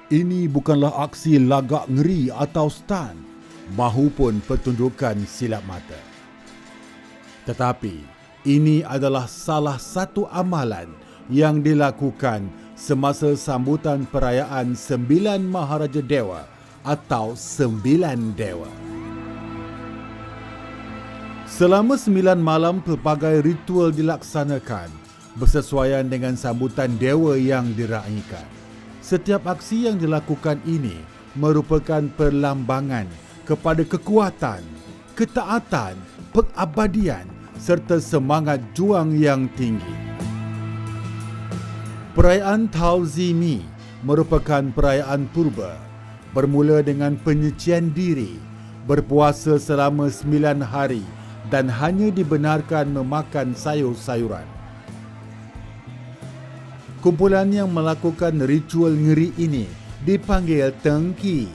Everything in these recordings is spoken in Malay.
Ini bukanlah aksi lagak ngeri atau stunt, mahupun pertunjukan silap mata. Tetapi, ini adalah salah satu amalan yang dilakukan semasa sambutan perayaan 9 Maharaja Dewa atau 9 Dewa. Selama 9 malam pelbagai ritual dilaksanakan bersesuaian dengan sambutan dewa yang diraikan. Setiap aksi yang dilakukan ini merupakan perlambangan kepada kekuatan, ketaatan, pengabadian serta semangat juang yang tinggi. Perayaan Tauzimi merupakan perayaan purba, bermula dengan penyucian diri, berpuasa selama 9 hari dan hanya dibenarkan memakan sayur-sayuran. Kumpulan yang melakukan ritual ngeri ini dipanggil Tengki.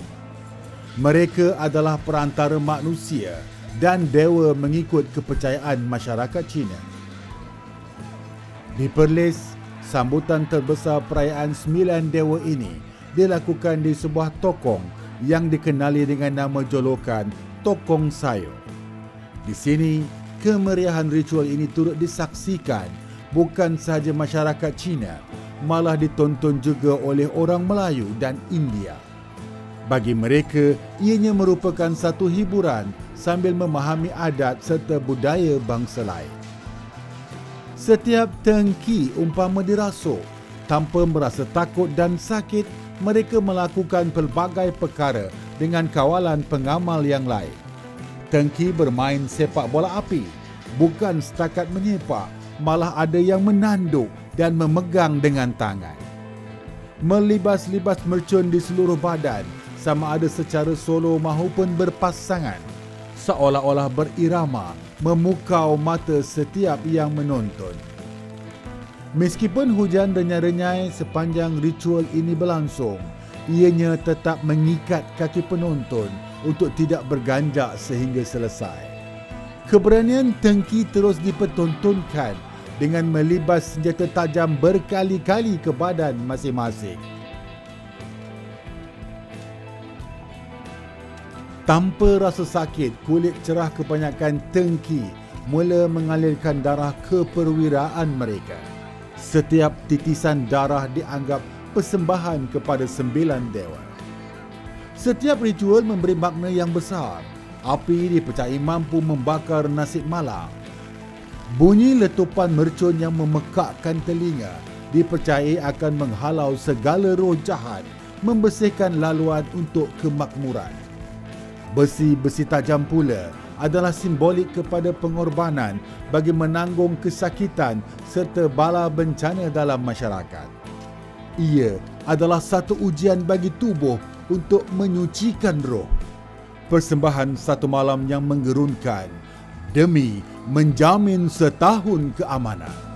Mereka adalah perantara manusia dan dewa mengikut kepercayaan masyarakat Cina. Di Perlis, sambutan terbesar perayaan 9 dewa ini dilakukan di sebuah tokong yang dikenali dengan nama jolokan Tokong Sayur. Di sini, kemeriahan ritual ini turut disaksikan bukan sahaja masyarakat Cina, malah ditonton juga oleh orang Melayu dan India. Bagi mereka, ianya merupakan satu hiburan sambil memahami adat serta budaya bangsa lain. Setiap tengki umpama dirasuk, tanpa merasa takut dan sakit, mereka melakukan pelbagai perkara dengan kawalan pengamal yang lain. Tengki bermain sepak bola api, bukan setakat menyepak, malah ada yang menanduk dan memegang dengan tangan. Melibas-libas mercun di seluruh badan, sama ada secara solo mahupun berpasangan, seolah-olah berirama, memukau mata setiap yang menonton. Meskipun hujan renyai-renyai sepanjang ritual ini berlangsung, ianya tetap mengikat kaki penonton untuk tidak berganjak sehingga selesai. Keberanian Tengki terus dipertontonkan dengan melibas senjata tajam berkali-kali ke badan masing-masing. Tanpa rasa sakit, kulit cerah kebanyakan Tengki mula mengalirkan darah keperwiraan mereka. Setiap titisan darah dianggap persembahan kepada 9 dewa. Setiap ritual memberi makna yang besar. Api dipercayai mampu membakar nasib malang. Bunyi letupan mercun yang memekakkan telinga dipercayai akan menghalau segala roh jahat, membersihkan laluan untuk kemakmuran. Besi-besi tajam pula adalah simbolik kepada pengorbanan bagi menanggung kesakitan serta bala bencana dalam masyarakat. Ia adalah satu ujian bagi tubuh untuk menyucikan roh. Persembahan satu malam yang menggerunkan demi menjamin setahun keamanan.